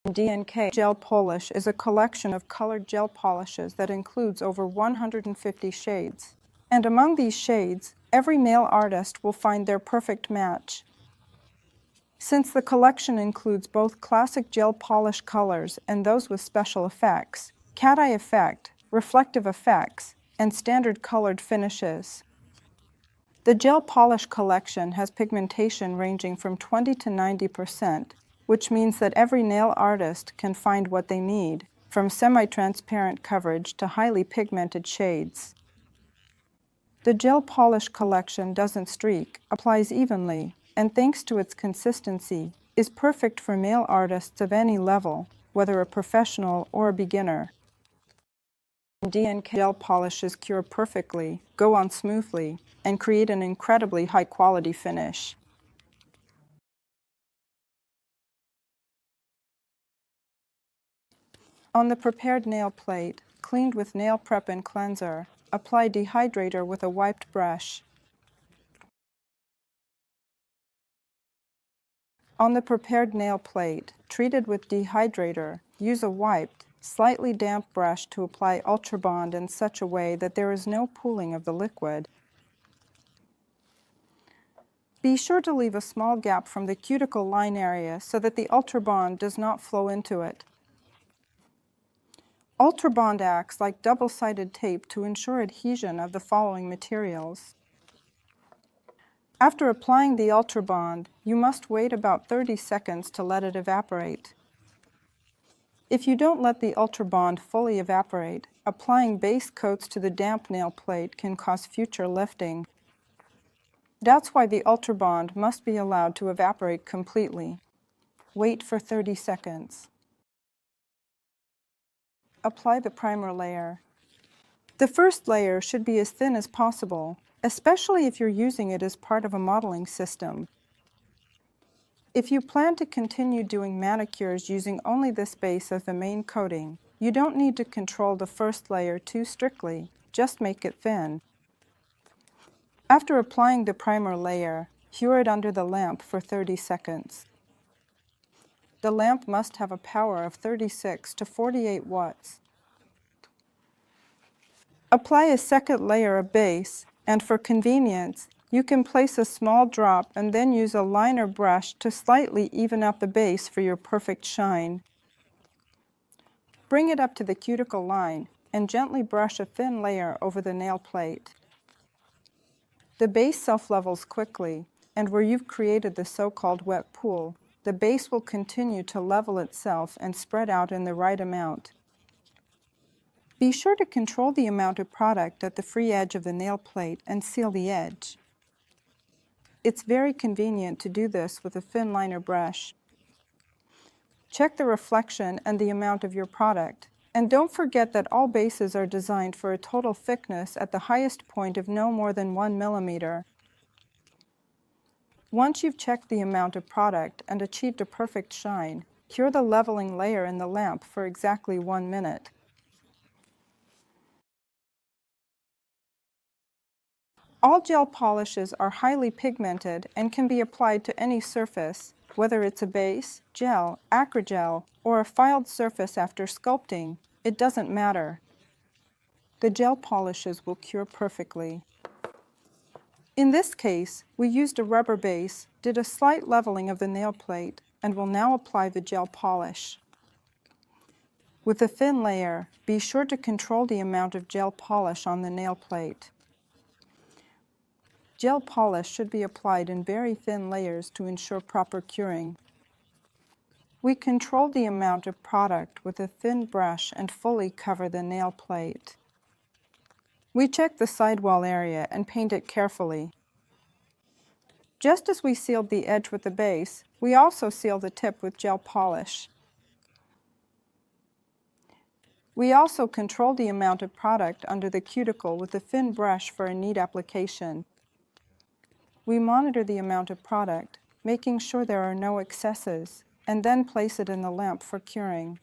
DNKa Gel Polish is a collection of colored gel polishes that includes over 150 shades. And among these shades, every male artist will find their perfect match. Since the collection includes both classic gel polish colors and those with special effects, cat-eye effect, reflective effects, and standard colored finishes. The gel polish collection has pigmentation ranging from 20 to 90%, which means that every nail artist can find what they need, from semi-transparent coverage to highly pigmented shades. The gel polish collection doesn't streak, applies evenly, and thanks to its consistency, is perfect for nail artists of any level, whether a professional or a beginner. DNKa gel polishes cure perfectly, go on smoothly, and create an incredibly high-quality finish. On the prepared nail plate, cleaned with nail prep and cleanser, apply dehydrator with a wiped brush. On the prepared nail plate, treated with dehydrator, use a wiped, slightly damp brush to apply Ultra Bond in such a way that there is no pooling of the liquid. Be sure to leave a small gap from the cuticle line area so that the Ultra Bond does not flow into it. Ultra Bond acts like double-sided tape to ensure adhesion of the following materials. After applying the Ultra Bond, you must wait about 30 seconds to let it evaporate. If you don't let the Ultra Bond fully evaporate, applying base coats to the damp nail plate can cause future lifting. That's why the Ultra Bond must be allowed to evaporate completely. Wait for 30 seconds. Apply the primer layer. The first layer should be as thin as possible, especially if you're using it as part of a modeling system. If you plan to continue doing manicures using only this base as the main coating, you don't need to control the first layer too strictly, just make it thin. After applying the primer layer, cure it under the lamp for 30 seconds. The lamp must have a power of 36 to 48 watts. Apply a second layer of base, and for convenience, you can place a small drop and then use a liner brush to slightly even up the base for your perfect shine. Bring it up to the cuticle line and gently brush a thin layer over the nail plate. The base self-levels quickly, and where you've created the so-called wet pool, the base will continue to level itself and spread out in the right amount. Be sure to control the amount of product at the free edge of the nail plate and seal the edge. It's very convenient to do this with a thin liner brush. Check the reflection and the amount of your product, and don't forget that all bases are designed for a total thickness at the highest point of no more than 1 millimeter. Once you've checked the amount of product and achieved a perfect shine, cure the leveling layer in the lamp for exactly 1 minute. All gel polishes are highly pigmented and can be applied to any surface, whether it's a base, gel, acrygel, or a filed surface after sculpting. It doesn't matter. The gel polishes will cure perfectly. In this case, we used a rubber base, did a slight leveling of the nail plate, and will now apply the gel polish. With a thin layer, be sure to control the amount of gel polish on the nail plate. Gel polish should be applied in very thin layers to ensure proper curing. We control the amount of product with a thin brush and fully cover the nail plate. We check the sidewall area and paint it carefully. Just as we sealed the edge with the base, we also seal the tip with gel polish. We also control the amount of product under the cuticle with a thin brush for a neat application. We monitor the amount of product, making sure there are no excesses, and then place it in the lamp for curing.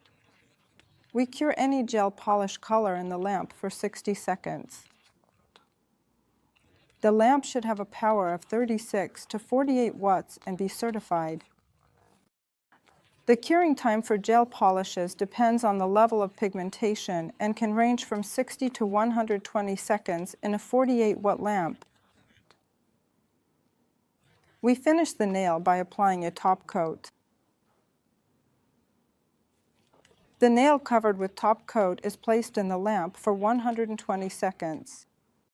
We cure any gel polish color in the lamp for 60 seconds. The lamp should have a power of 36 to 48 watts and be certified. The curing time for gel polishes depends on the level of pigmentation and can range from 60 to 120 seconds in a 48-watt lamp. We finish the nail by applying a top coat. The nail covered with top coat is placed in the lamp for 120 seconds.